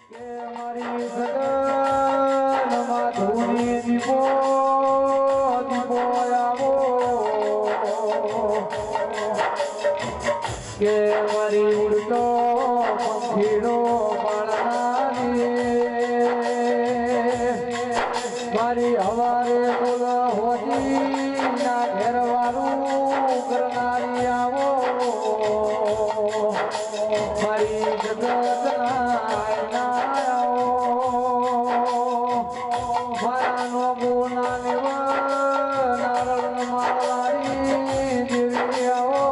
કે મારી સગન માધુની દીપો દીપો આવો કે મારી ઉડતો પંખીડો બાળનારી મારી હવારે બોલ હોતી ના ઘેરવાળું કરનારી આવો મારી જગતના મારા નો ગુના લેવા નારણ મારવાડી દેવી આવો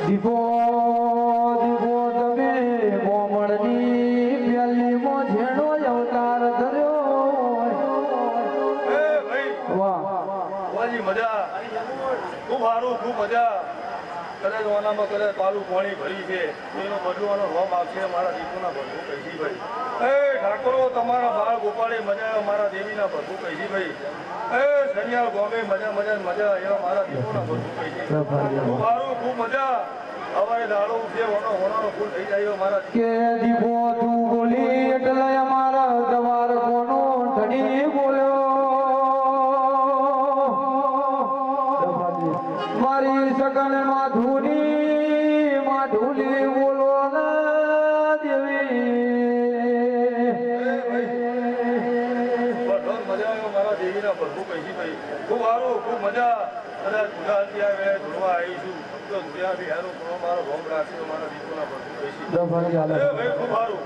દીપો દીપો તમે બોમણની પ્યાલીમાં ઝેણો અવતાર ધર્યો વાહ વાજી મજા ખૂબ સારું ખૂબ મજા કદાચ વાનામાં કદાચ પાલું પાણી ભરી છે એનો બદલવાનો રોમ આવશે મારા દીપોના ભરતું કહીજીભાઈ એ ઠાકોરો તમારા બાળ ગોપાળે મજા મારા દેવીના ભરતું કહીજીભાઈ એ સનિયાળ ગોમે મજા મજા મજા એવા મારા દીપોના ભરતું કહીજી ખૂબ સારું ખૂબ મજા હવે દાડો છે હોનાનો ફૂલ થઈ જાય મારા કે દીપો તું બોલી એટલે અમારા દવાર કોનો ધણી બોલ્યો મારી સગન માધુલી બોલો ના દેવી મજા આવ્યો મારા દેવીના ભરતું કહીજીભાઈ ખૂબ સારું ખૂબ મજા કદાચ ગુજરાતી આવે જોડવા આવીશું તો ત્યાંથી હારું કરો મારો ભોગ રાખશે મારા દીપોના ભરતું કહીજી ભાઈ ખૂબ સારું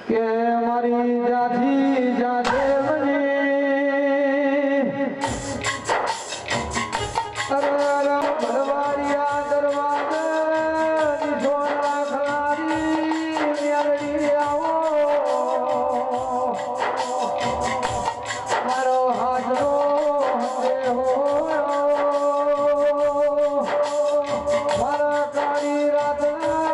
કે મારી જાથી જાતે મને ભરવાડિયા દરવાજા સોના ખલારી મેરડી આવો મારો હાજરો હંદે હો મારા કાળી રાતના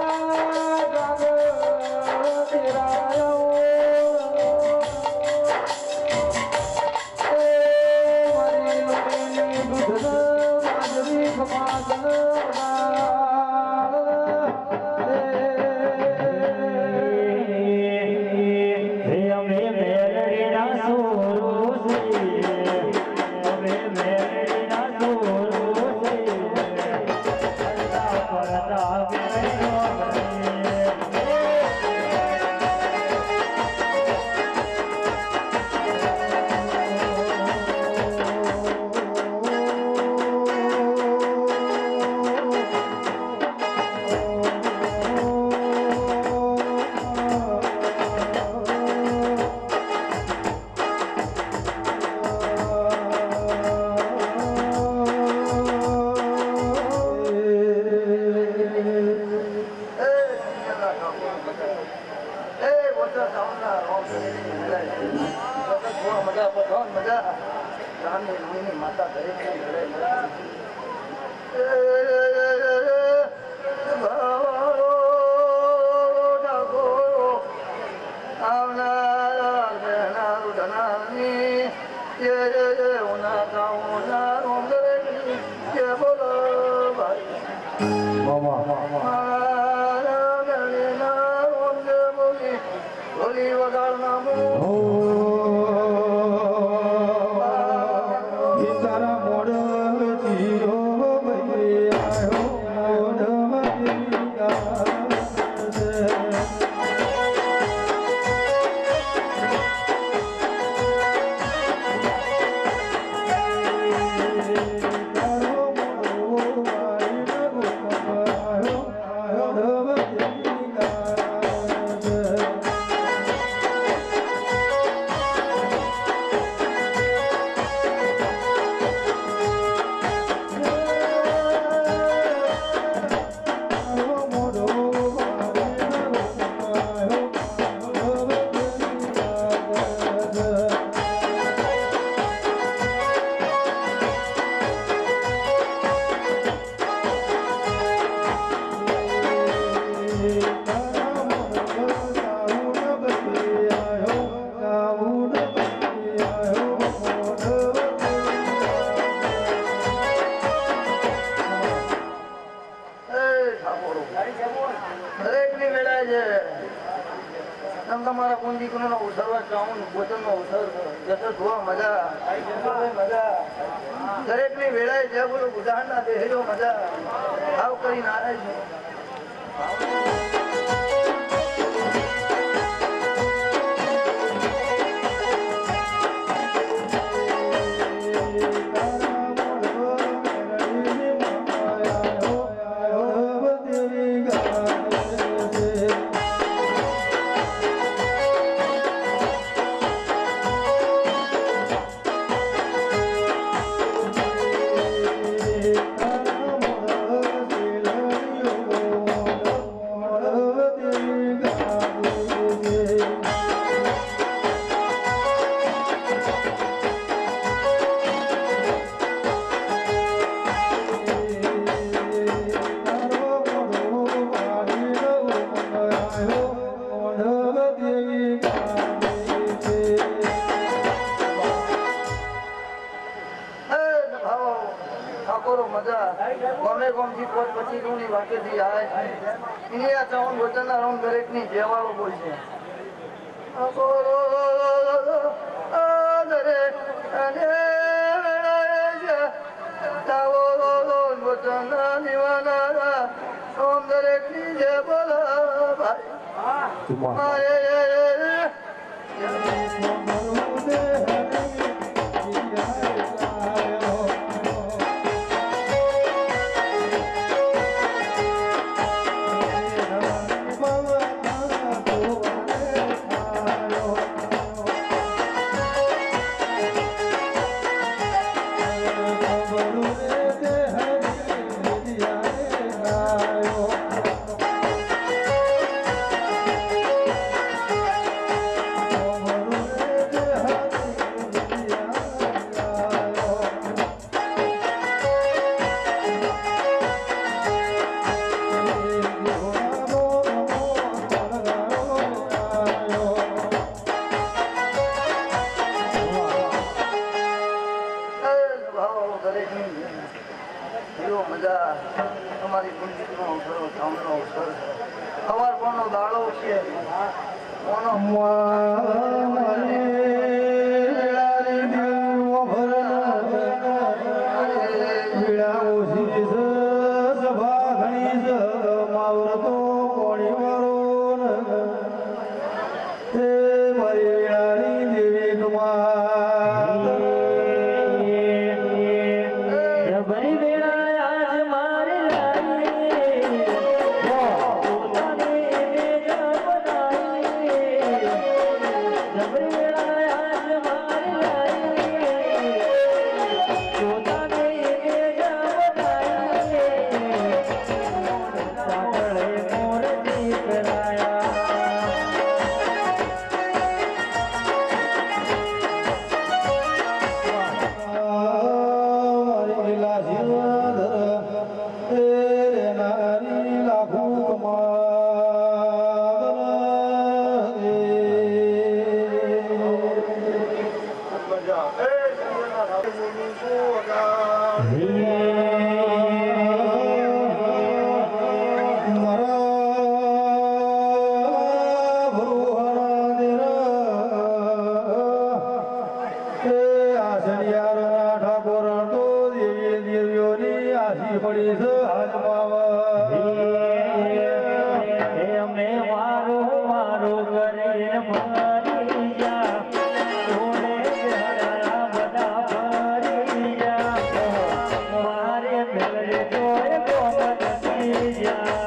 તમે તમારા કોણ દીકરીનો ઉછળવા ચાહું ભોજનનો ઉછળ જતો જોવા મજા મજા દરેકની વેળાએ જે બોલો ઉદાહરણના દેહેલો મજા આવ કરી નારાજ ઠાકોરો મજા ગમે ગમથી પોત પછી રૂની વાકેથી આય ઇને આ ચાવન વચનના રંગ દરેકની જેવાળો બોલશે ઠાકોરો આદરે અને વેળાએ તાવો વચનના નિવાના રંગ દરેકની જે બોલા ભાઈ મારે મજા અમારી કુંજીનો અવસરો સામનો અવસર સવાર કોનો દાડો છે કોનો પડી છે અમે મારો મારો કરીને ફરી જા થોડે ઘણા બધા ફરી જા મારે મેળે જોઈ કોણ નથી જા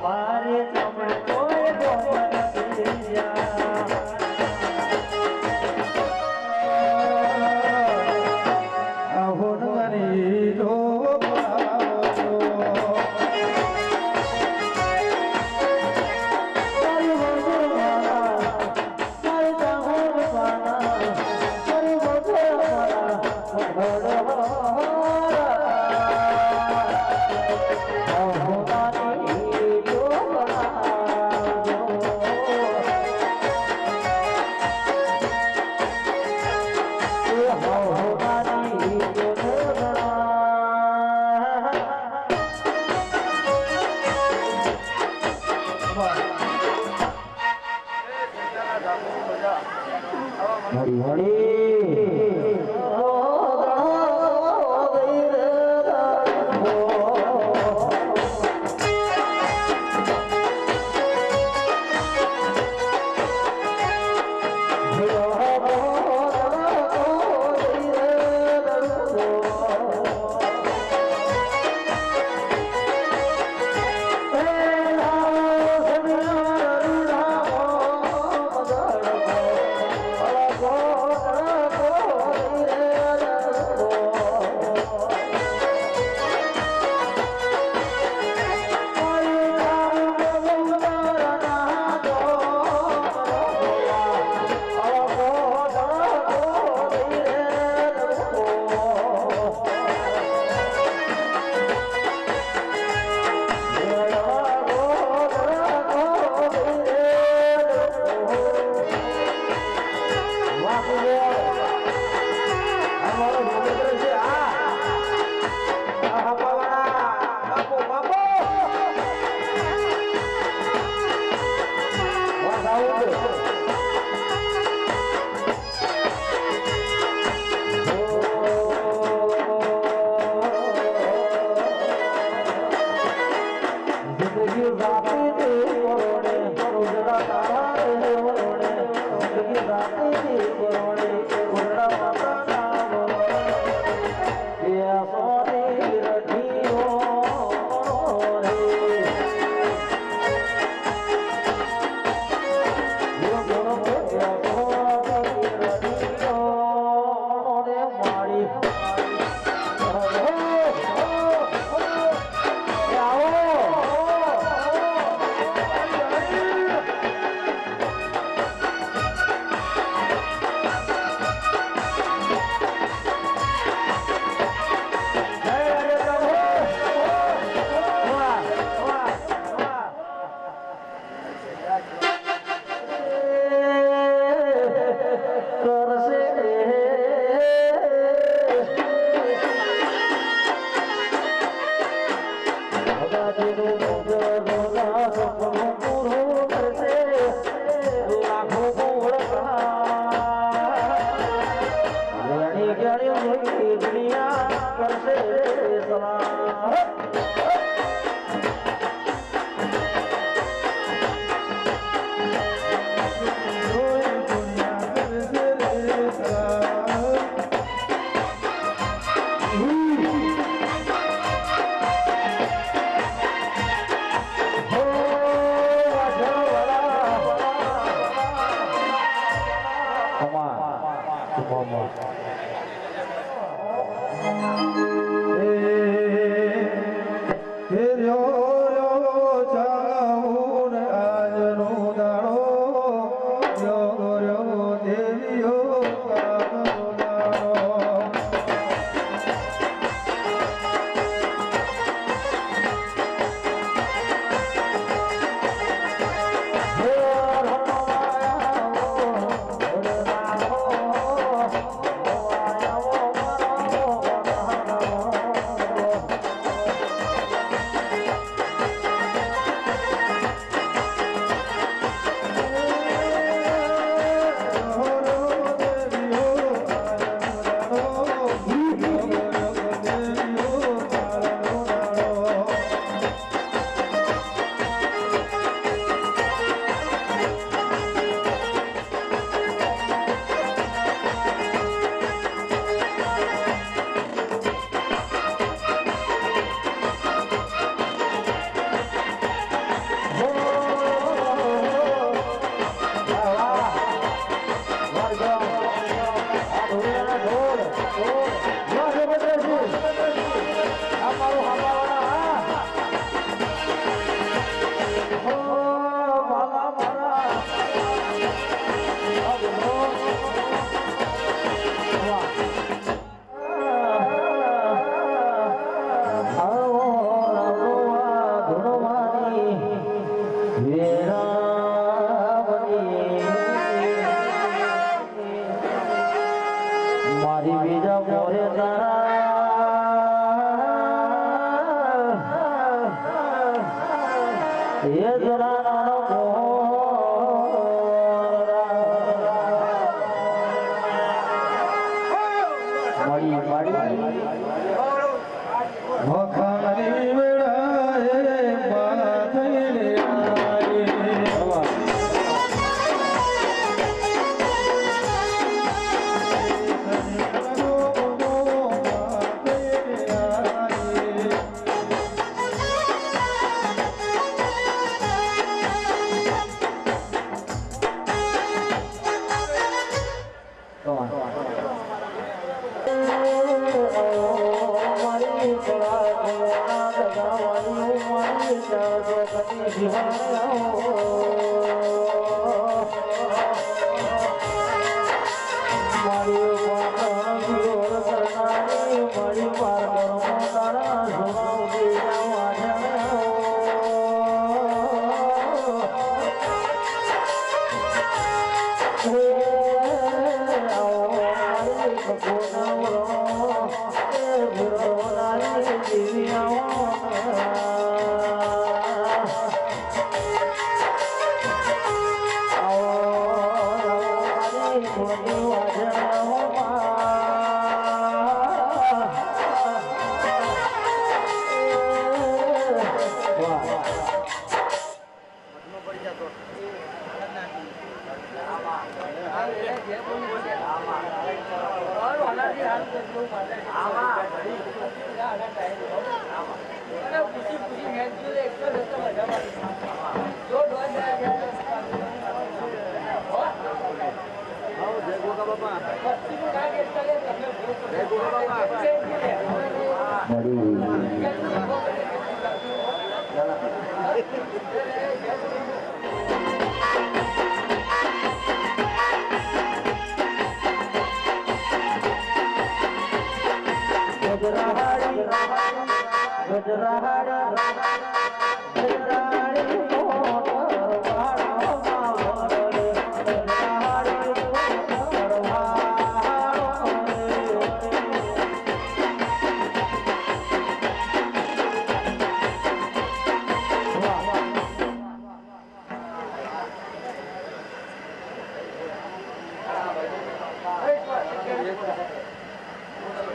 મારે તમને કોઈ હરી હરી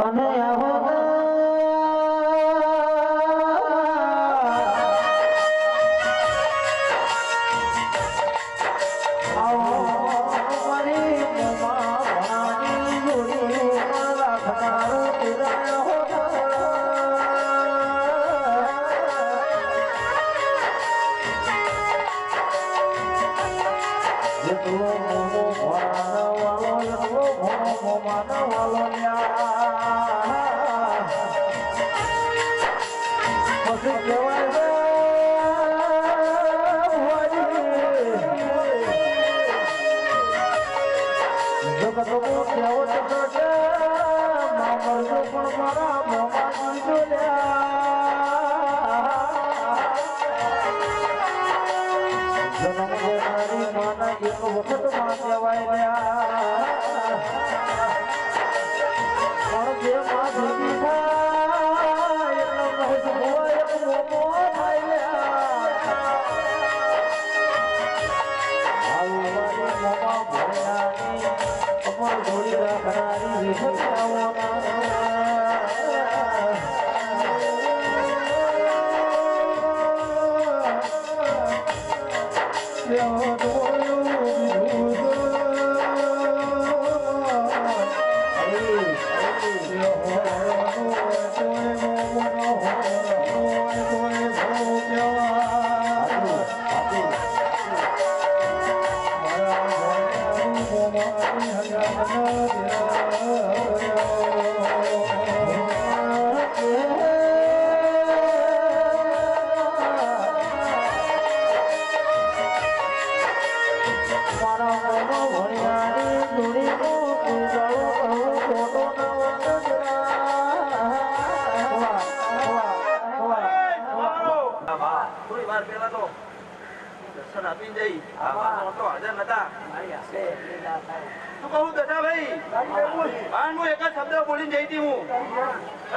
અને આવો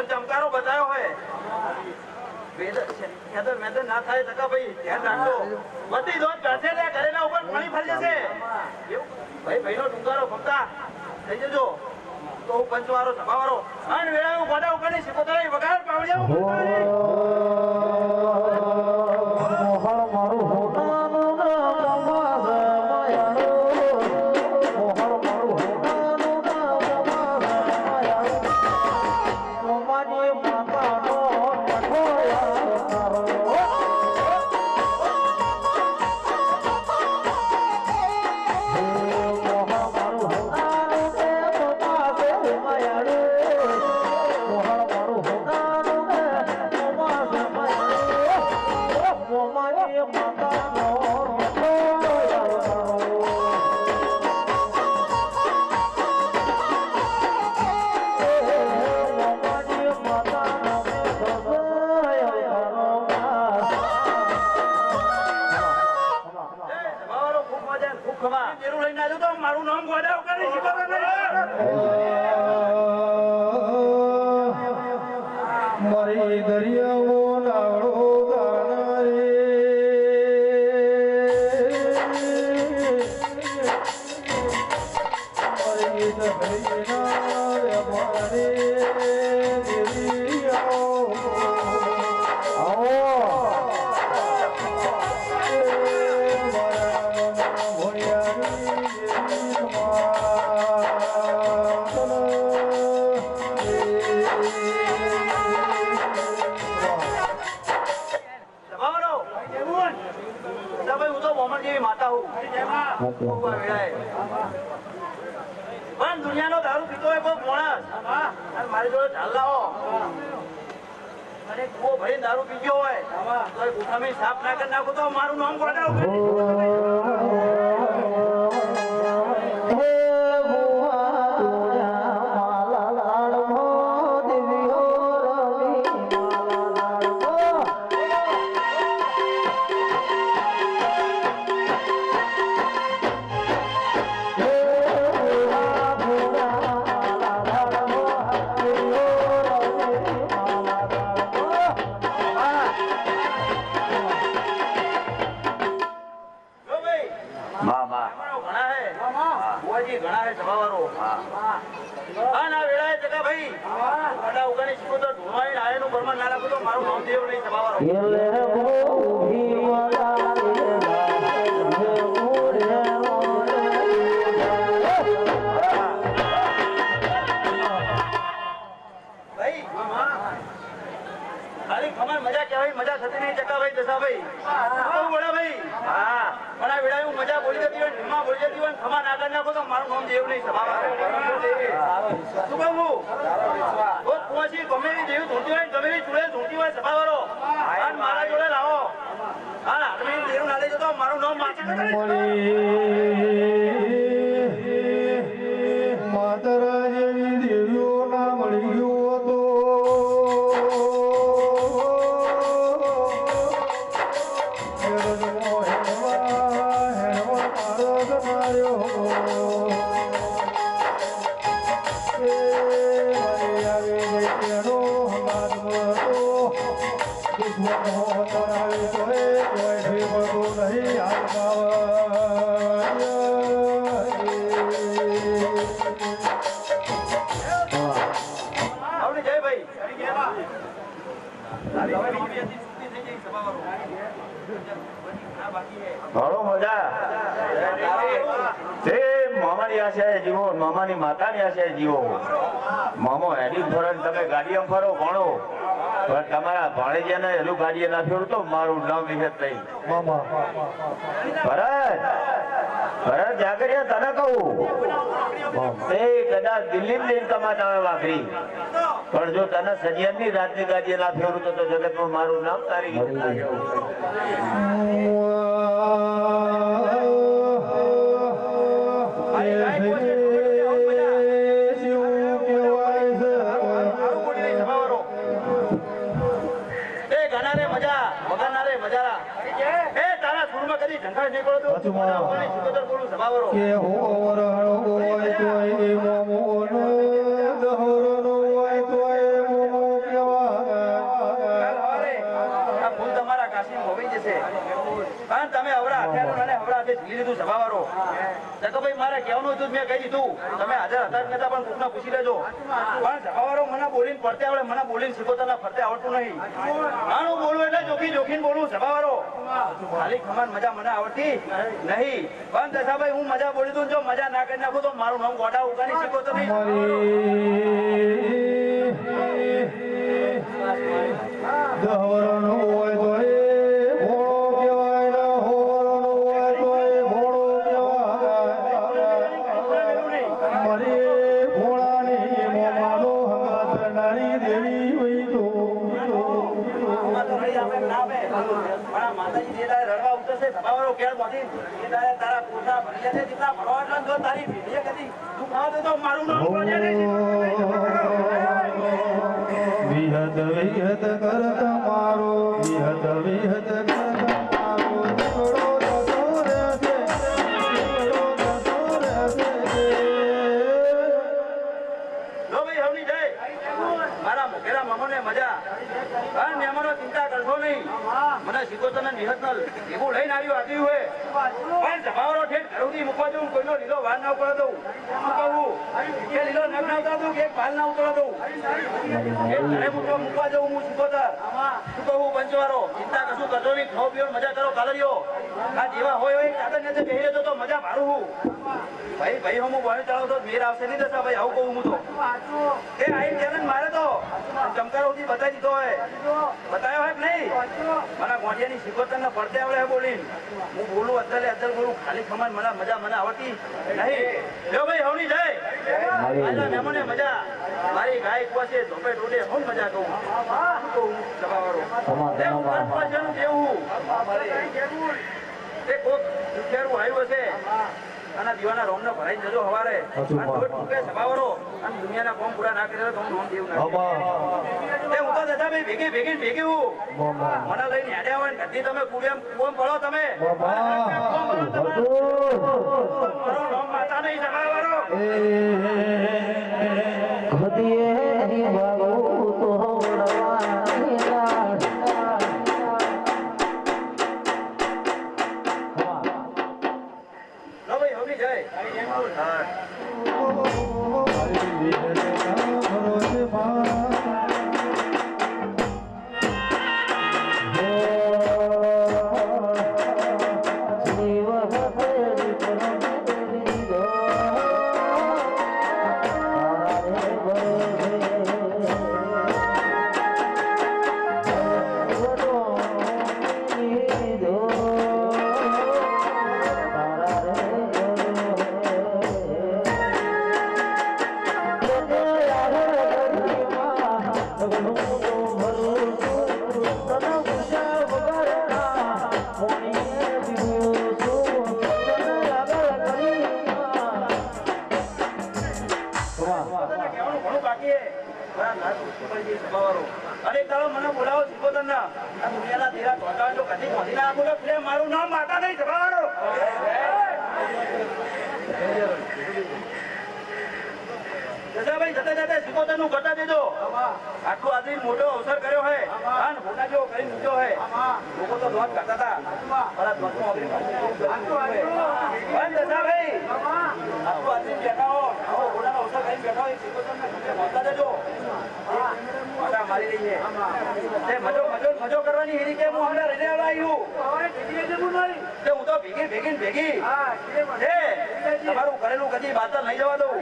ચમકારો બતાવ્યો હોય મેદન ના થાય ટકા ભાઈ ધ્યાન રાખજો બધી દોત કરશે ને ઘરેના ઉપર પાણી ફરી જશે ભાઈ ભાઈનો ટુંકારો ફમતા થઈ જજો તો હું પંચવારો સભાવારો અને વેળા હું ગોડા ઉકળી શીખોતરી વગાડ પાવડિયા ખમા જરૂર લઈને આવજો તો મારું નામ ગોડા ઉકાળી શીખો નહીં મારી દરિયાઓ નાળો ગાના રે મારી દરિયા મારે દરિયાઓ આવો માતા હું પણ દુનિયાનો દારૂ પીતો હોય કોઈ માણસ અને મારી જોડે ઢાલ લાવો અને કુવો ભરીને દારૂ પી ગયો હોય તો એ ગુઠામી સાફ ના કરી નાખો તો મારું નામ ગોડા મજા કહેવાય મજા થતી નહીં ચકાભાઈ દશાભાઈ ભાઈ હા પણ આ વેળા મજા બોલી જતી હોય ધીમા બોલી જતી હોય ખમા ના કરી નાખો તો મારું નામ દેવ નહીં સભા શું કહું પહોંચી ગમે એવી દેવી ધૂંટી હોય ગમે એવી ચૂડે ધૂંટી હોય સભા વાળો મારા જોડે લાવો હા આદમી દેવું ના લઈ જતો મારું નામ માતરા જેવી દેવીઓ ના મળી ગયો હતો ઘણો મજા તે મામાની આશાએ જીવો મામાની માતાની આશાએ જીવો મામો હેડી ફરો તમે ગાડીમાં ફરો ભણો પણ તમારા ભાણેજિયાને હેલું ગાડીએ ના ફેરું તો મારું નામ વિશે નહીં ભરત જાગરિયા તને કહું તે કદાચ દિલ્હી લઈને કમાતા હોય વાઘરી પણ જો તને સજ્જનની રાતની ગાડીએ ના ફેરું તો જગતમાં મારું નામ તારી કે હોર હોય તોય મોમો નો દહરો નો હોય તોય મોમો કેવા ફૂલ તમારા કાશી હોવી જશે કારણ તમે હવરા હથિયારો અને હવરા હાથે ઝીલી લીધું સભાવારો તો ભાઈ મારે કહેવાનું હતું મેં કહી દીધું તમે હાજર હતા નતા પણ કોકને પૂછી લેજો પણ સભાવારો મને બોલીને પડતે આવડે મને બોલીને શીખોતાના ફરતે આવડતું નહીં આનું બોલવું એટલે જોખીને બોલવું સભાવારો ખાલી ખમાન મજા મને આવડતી નહીં પણ દશાભાઈ હું મજા બોલી દઉં જો મજા ના કરી નાખું તો મારું નામ ગોડા ઉગાની શીખો તો નહીં દહરો હોય તોય ઘોડો કહેવાય ને હોરો હોય તોય ઘોડો કહેવાય મારી ઘોડાની મોમાનો હંગાત નારી દેવી હોય તો માતાજી જે રડવા ઉતરશે સભાવાળો કેળ માંથી એ તારા પોતા ભરી જશે જેટલા ભરવા એટલે જો તારી ભીડીએ કદી તું ખાવ તો મારું નામ વિહત વિહત કરતા મારો વિહત વિહત કરતા મારો ઝઘડો થતો રહેશે ઝઘડો સુધી મૂકવા દઉં, કોઈનો લીલો વાર ના ઉતરવા દઉં. શું કહું? કે લીલો નખ ના ઉતરવા દઉં, કે એક ભાલ ના ઉતરવા દઉં. એક ઘરે મૂકવા દઉં હું સિકોતર. શું કહું પંચવારો? ચિંતા કશું કરજો નહીં, ખાઓ પીઓ મજા કરો કાલરીઓ. આ જેવા હોય હોય કાગળ ને બેહી રહેજો તો મજા ભારું હું. ભાઈ હું બોલી ચાલો તો મેર આવશે નહીં દશા ભાઈ, આવું કહું હું તો. એ આઈ ચેલેન્જ મારે તો ચમકારો સુધી બતાવી દીધો હોય, બતાવ્યો હોય કે નહીં? મને ગોંડિયાની સિકોતર ને પડતે આવડે બોલી. હું બોલું અદ્દલે બોલું, ખાલી ખમાન મને મજા આવતી નહીં. જો ભાઈ હવની જાય આજના મહેમાને મજા, મારી ગાય કુવાશે ધોપે ટોટે હું મજા કહું. કહું સભાવાળો દેવું એ કોક દુખેરું આવ્યું હશે અને દીવાના રોમને ભરાઈ જજો હવારે. સભાવાળો અને દુનિયાના કોમ પૂરા ના કરે તો હું નોમ દેવું ના. હું તો દાદા ભાઈ ભેગી હું મને લઈને હેડ્યા હોય ને ઘરથી તમે કોમ પડો તમે. મારો નોમ માતા નહીં સભાવાળો. મારું નામ માતા નહીં સભાવાળો. જસાભાઈ જતા સિકોતર નું ઘટા દેજો. આટલું આદમી મોટો અવસર કર્યો હે અને મોટા જેવો કરી મૂક્યો હે. લોકો તો દોત કરતા હતા જસાભાઈ આટલું આદમી બેઠા હો, આવો ઘોડાનો અવસર કરી બેઠા હોય સિકોતર ને મોટા દેજો. મારી રહી છે મજો કરવાની હેરી કે હું હમણાં રહીને આવ્યું. હું તો ભેગી તમારું કરેલું કદી બાતર નહીં જવા દઉં.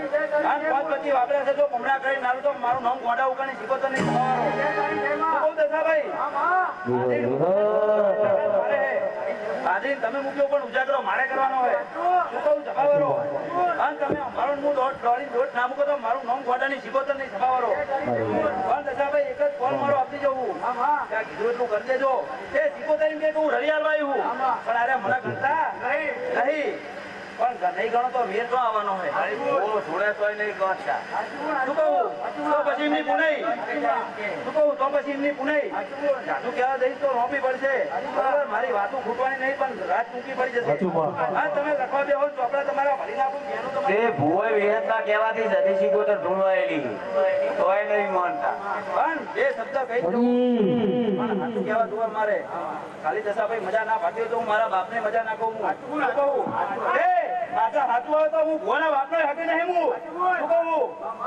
પાંચ પછી વાપર્યા છે જો હમણાં કરી નાલું તો મારું નામ ગોડા ઉકાની સિકોતર નહીં દશાભાઈ. આજે તમે મૂક્યો પણ ઉજાગરો મારે કરવાનો હોય. શું કહું સભાવાળો? અને તમે મારું હું દોડ ના મૂકો તો મારું નામ ગોડાની સિકોતર નહીં સભાવાળો. પણ દશાભાઈ એક જ કોલ મારો આપી જવું ત્યાં કીધું એટલું કરી દેજો. એ સિકોતર એમ કે હું રવિયાર આવ્યું પણ અરે મને ગણતા નહીં. પણ નહીં ગણો તો વેર તો આવવાનો હોય. જોડે તો નહીં ગણતા. શું કહું તો પછી એમની પુનાઈ. શું કહું તો પછી એમની પુનાઈ. જાદુ કહેવા દઈશ તો રોપી પડશે. બરાબર મારી વાતો ખૂટવાની નહીં પણ રાત મૂકી પડી જશે. હા તમે લખવા દેવો ચોપડા તમારા ભરી નાખું. ભૂવે વિહતના કહેવાથી જતી સિકોતર ઢૂંઢવાયેલી તોય નહીં માનતા. પણ બે શબ્દ કહી દઉં પણ હાથું કહેવા દુઆ મારે ખાલી દશાભાઈ મજા ના પાડ્યો તો હું મારા બાપને મજા ના કહું. કહું પાછા હાથું આવે તો હું ગોના બાપને હકી નહીં. હું શું કહું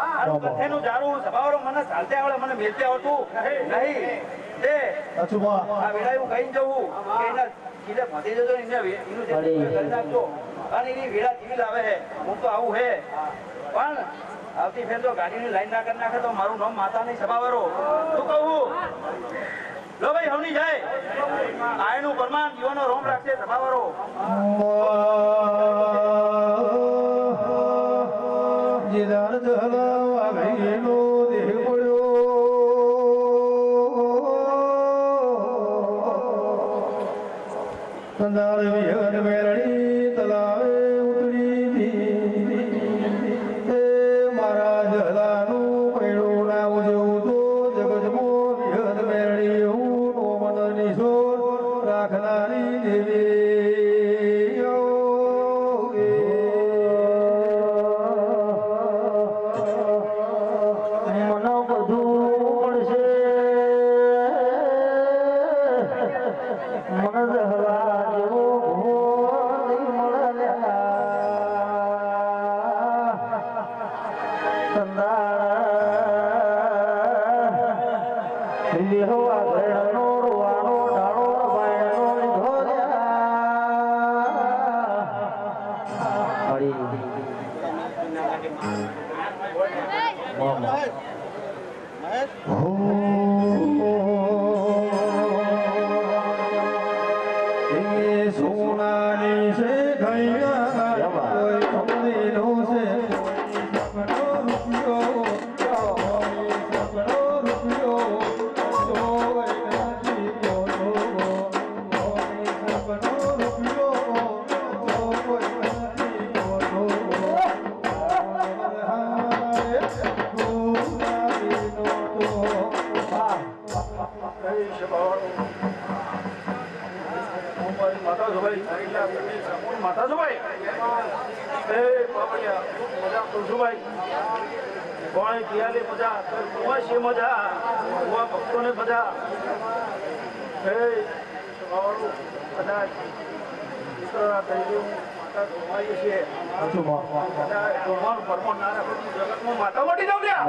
આનું કથેનું જારું સભાવાળો મને ચાલતે આવડે મને મેલતે આવતું નહીં. આ વેળા એવું કહીને જવું કે એના સીધે ફસી જજો એનું કરી નાખજો અને એની વેળા જીવી લાવે છે. હું તો આવું હે પણ આવતી ફેર તો ગાડીની લાઈન ના કરી નાખે તો મારું નામ માતા નહીં સભાવાળો. શું કહું લો ભાઈ હવની જાય આયનું પરમાન જીવનો રોમ રાખશે સભાવાળો. જીદાર જહલા વાઘડીનો દેહ પડ્યો સંદાર વિહન મેરણી તલાવે ઉતરી એ મારા જહલાનું પૈડું ના ઉજવું તો જગજમો વિહન મેરણી હું નો મદની સોર રાખનારી દેવી. मन दहला जो મારી મામા સોનાની છે ઘૈયા કોઈ ખમણીનો છે સપનો રૂપિયો સપનો રૂપિયો જોઈ નથી પોતો સપનો રૂપિયો જોઈ નથી પોતો માતા જોભાઈ માતા જોભાઈ એ બાબડિયા મજા કુલસુભાઈ કોણ પિયાલી મજા કુવા છે મજા કુવા ભક્તોને મજા એ સવાળું કદાચ મિત્રોના તરીકે માતા જોવાઈએ છીએ કદાચ જોવાનું પરમણ ના રાખો જગતમાં માતા મટી જાવ લ્યા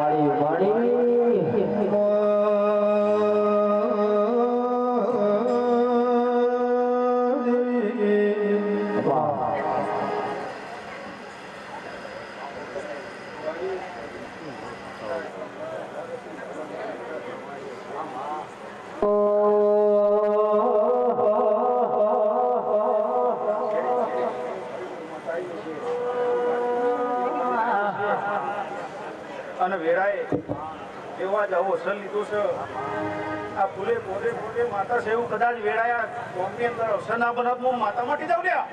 અને વેરાએ એવા જ આવો અસર લીધો છે આ ફૂલે પોતે પોતે માતા છે એવું કદાચ વેરાયા કોમની અંદર અવસર ના બનાવ માતા મટી જાવ લ્યા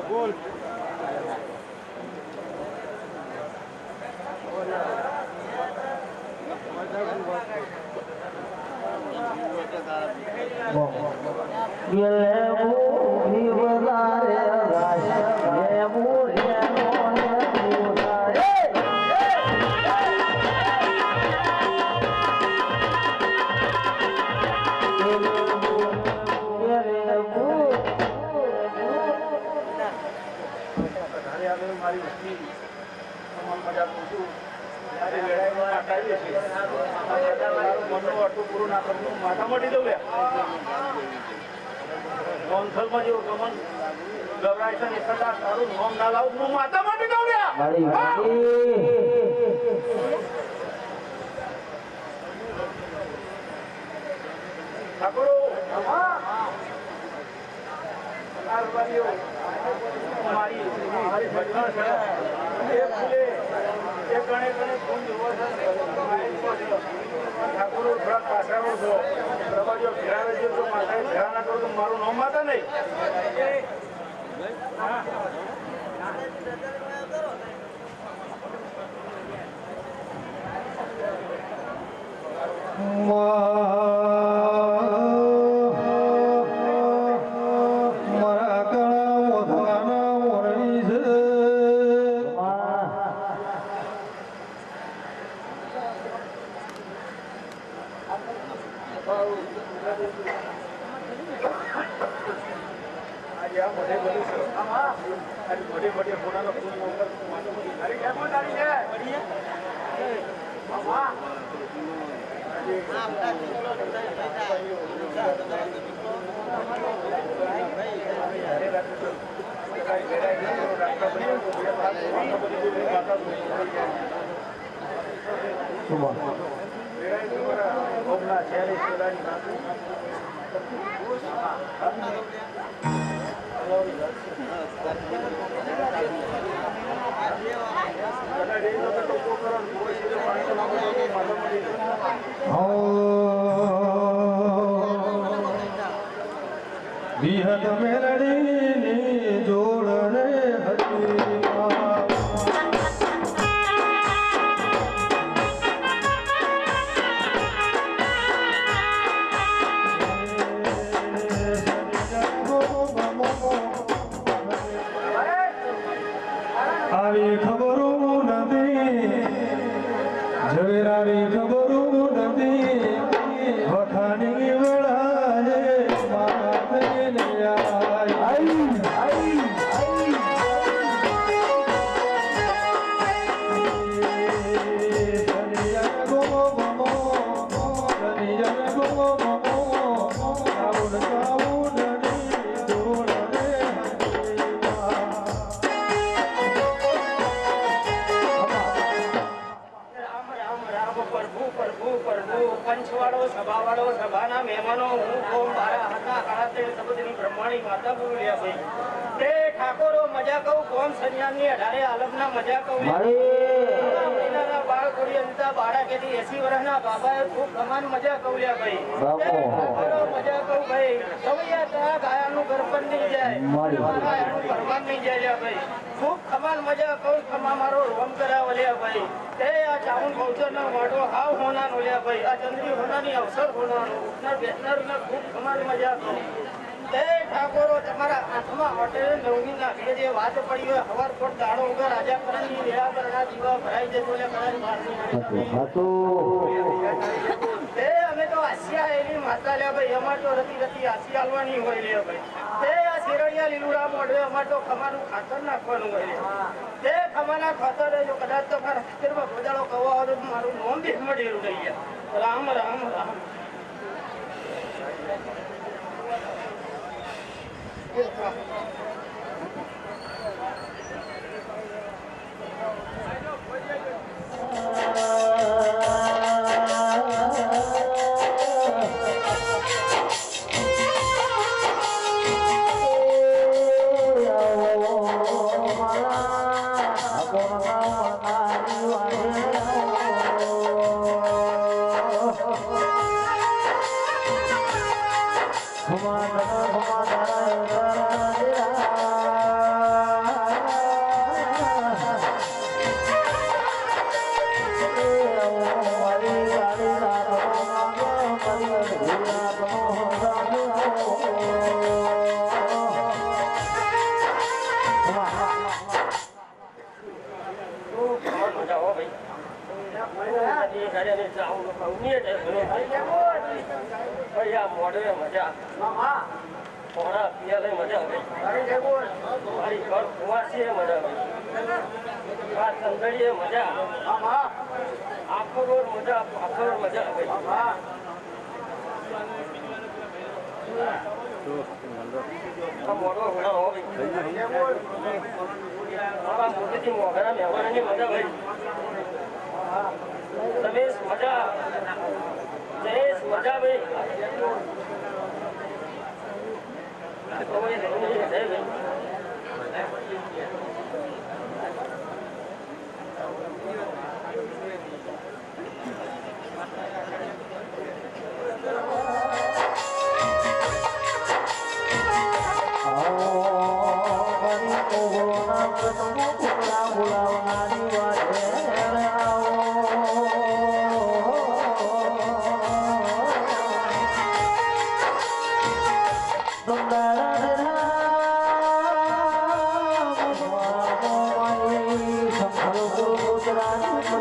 બોલ મારી વસ્તી તમામ મજા કરું છું ત્યારે વેળાએ અટાવીએ છીએ મનનું અટું પૂરું ના કરવું માથા મટી દઉં કોન્સલમાં જેવું ગમન ગભરાય છે એક કદાચ તારું નોમ ના લાવું હું માથા મટી દઉં ઠાકોરો મારી ભજન છે એ ફૂલે એ ગણે ગણે ફૂલ જોવા છે ઠાકોરો થોડા પાછળ છો પ્રભાજો ફેરાવે છે તો માતા ફેરા ના કરો તો મારું નામ માતા નહીં વિહત મેલડીની જોડ રે હતી આવી ખબરો નથી ઝવેરાની ખબરો નથી વખાની સભાના મહેમાનો હું કોમ મારા હાથના કાળા સંબંધની બ્રહ્માણી માતા બોલ્યા ભાઈ તે ઠાકોરો મજા કહું કોમ સન્યાની 18 આલમના મજા કહું મહિનાના બાળકોની અંતા બાળા કેથી 80 વર્ષના બાબાએ ખૂબ કમાન મજા કહ્યા ભાઈ ઠાકોરો મજા કહું ભાઈ સવૈયા ત્યાં ગાયાનું ઘર પણ નહીં જાય મારા એનું પરમાન નહીં જાય ભાઈ ખૂબ કમાન મજા કહું ખમા મારો રોમ કરાવલ્યા ભાઈ તે આ ચાઉન બહુચરનો વાડો હાવ હોનાનો લ્યા ભાઈ આ ચંદ્રી હોનાની અવસર હોનાનો ઉઠનાર બેસનારને ખૂબ કમાન મજા કહું તે ઠાકોરો તમારા આંખમાં હોટેલ નવમી નાખીએ જે વાત પડી હોય હવાર કોટ દાડો ઉગર રાજા કરણની નિરાકરણના દીવા ભરાઈ જતો લે કદાચ તે અમે તો આસિયા એની માતા લે ભાઈ અમાર તો રતી રતી આસી આલવાની હોય લે ભાઈ તે આ શેરડિયા લીલુડા મોઢે અમાર તો ખમાનું ખાતર નાખવાનું હોય લે તે ખમાના ખાતર જો કદાચ તો મારા ખેતરમાં ગોજાળો કવા હોય તો મારું નોમ બી મળેલું નહીં ગયા રામ રામ રામ Thank you.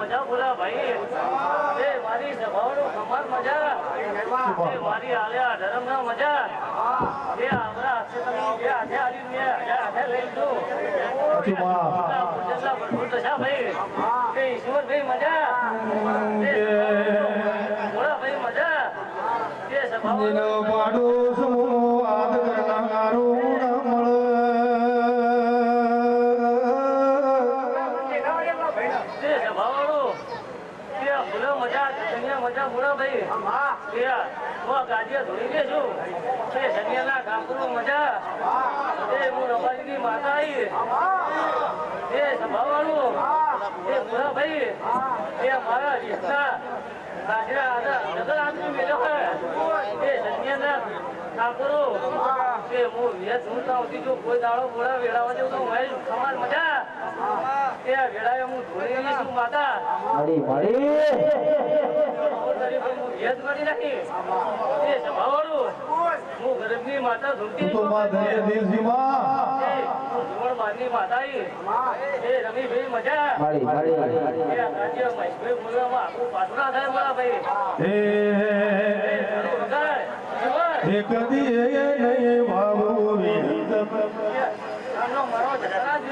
મજા બોલા ભાઈ એ મારી સભાઓનો કમાલ મજા એ મારી આલ્યા ધર્મના મજા એ આવરા તમે જે હાથે આલી મે હાથે લઈ દો જેટલા ભરપૂર દશા ભાઈ એ ઈશ્વર ભાઈ મજા બોલા ભાઈ મજા એ સભાઓ પાડોશો આદ કરનારું ન મળે મજા બોલા ભાઈ ગાડીયા ધોઈ દેશું એ સનિયાના ઠાકુર મજા એ હું રબાજીની માતા આવી એ સભાવાળું એ બોલા ભાઈ એ મારા રીતના નગર આદમી મેળો એ સનિયાના ઠાકુરો એ હું વેચ સુનતા હોતી જો કોઈ દાડો બોલા વેળાવા જેવું તો હું સમાન મજા એ વેળાએ હું ધોઈ છું માતા હું ગરીબની માતા ધૂમતી માતા એ રમીભાઈ મજા બોલવામાં આખું પાછું ના થાય મારા ભાઈ કદી નહીં ભાવો મારો ઝઘડા જ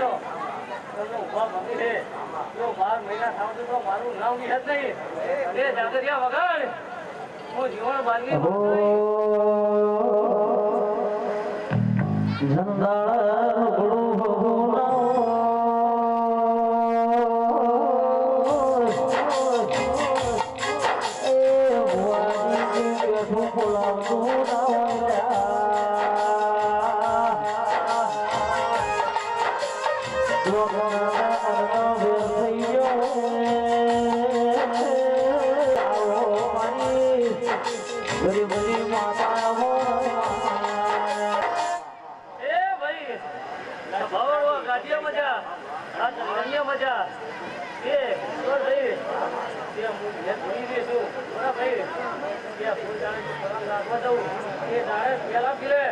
ઉભા મમ્મી છે જો 12 મહિના થાવ તો મારું નામ વિહત નહીં એ જાગરિયા વગર હું જીવન બાંધી મજા એ ભાઈ ધોઈ દઈશું બરાબર ભાઈ ફૂલ રાખવા દઉં એ દાડે પેલા પીલે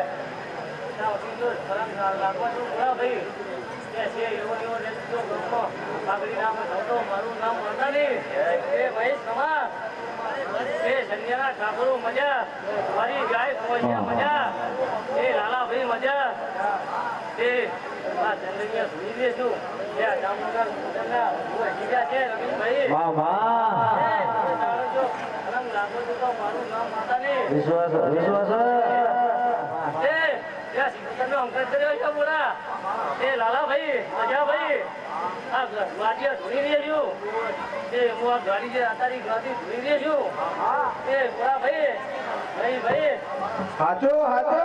રાખવા દઉં બરાબર ભાઈ છે એવો પાઘડી નામ થતો મારું નામ મળતા નહીં એ ભાઈ સમા એ સંજ્ઞાના ઠાકોરો મજા મારી ગાય પહોંચ્યા મજા એ લાલાભાઈ મજા એ ચંદ્રયા ધોઈ દઈશું વિશ્વાસ લાલાભાઈ મજાભાઈ આ ગાડીયા ધોઈ દેજો હું આ ગાડી જે તારી ગાડી ધોઈ દેજો એ બોલા ભાઈ ભાઈ હાચો હાચો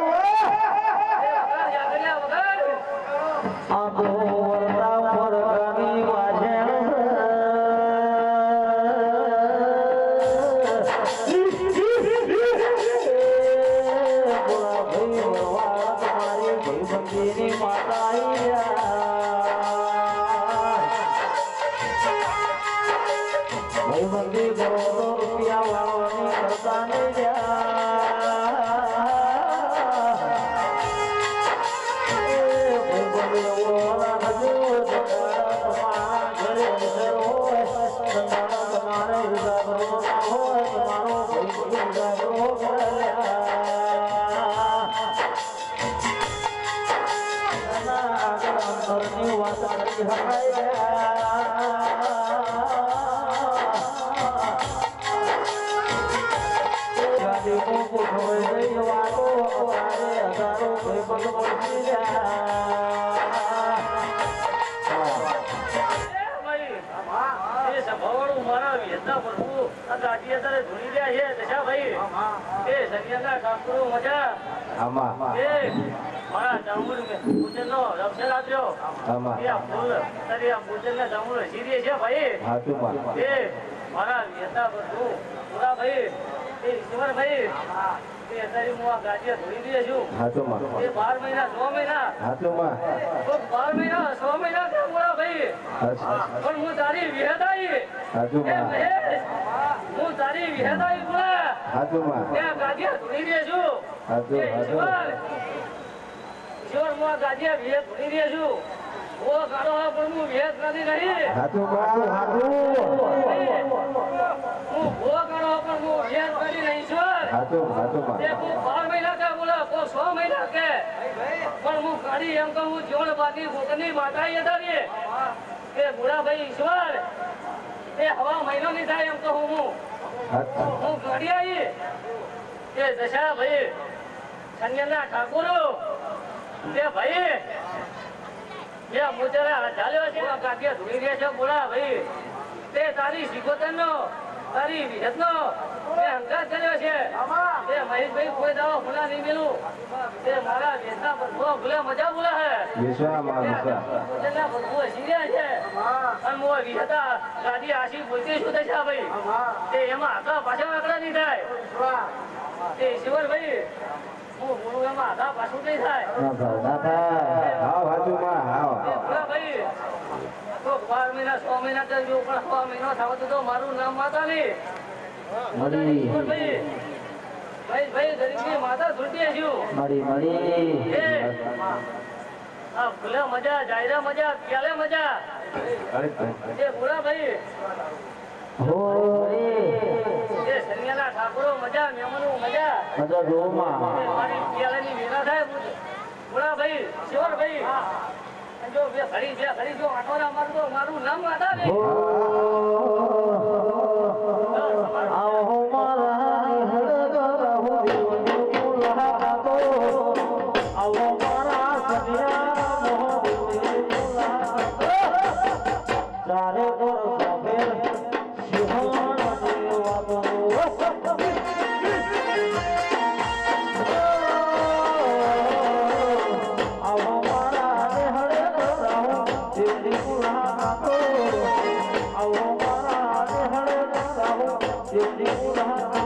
ઓ ગાડો પણ હું વેચ કરી નહીં હાચું બાપુ હાચું હું ભો ગાડો પણ હું વેચ કરી નહીં છું હાચું હાચું તે હું 12 મહિના કે બોલે કો 6 મહિના કે પણ હું ગાડી એમ કહું જોડ બાકી ભૂતની માતા યદારી કે બુડાભાઈ ઈશ્વર એ હવા મહિનો ની થાય એમ કહું હું ગાડી આવી કે દશા ભાઈ સંજયના ઠાકોર તે ભાઈ જે મુજરા ચાલ્યો છે કાઢ્યા ધોઈ રહ્યા છે બોલા ભાઈ તે તારી સિકોતરનો તારી વિહતનો તે અંકાત કર્યો છે તે મહેશભાઈ કોઈ દાવો ભૂલા નહીં મેલું તે મારા વેચના બધો ભૂલા મજા બોલા હે વિશ્વા માં વિશ્વા મુજરા બધું સીર્યા છે અને મો વિહતા ગાડી આશી બોલતી શું દશા ભાઈ તે એમાં આખા પાછા આકડા નહીં થાય તે ઈશ્વર ભાઈ હું બોલું એમાં આખા પાછું નહીં થાય ના થાય હાવ હાચું માં હાવ ભાઈ તો 12 મહિના 6 મહિના કરજો પણ 6 મહિનો થાવ તો મારું નામ માતા નહીં મળી ભાઈ ભાઈ ભાઈ ગરીબની માતા છૂટી છું મળી આ ભૂલા મજા જાયરા મજા પ્યાલે મજા એ ભૂલા ભાઈ હો એ સનિયાના ઠાકોરો મજા મેમનો મજા મજા જોમાં મારી પ્યાલાની વેરા થાય ભૂલા ભાઈ શિવર ભાઈ જો બે ઘડી જો આટોરા મારતો મારું નામ માતા ને આવો મારા હળગર હો બોલાતો આવો મારા સનિયા મોહ બોલાતો ચારે દોર સફેર સિંહણ દેવાતો આવો મારા હળગર હો દેવડી બોલાતો આવો મારા હળગર હો દેવડી બોલાતો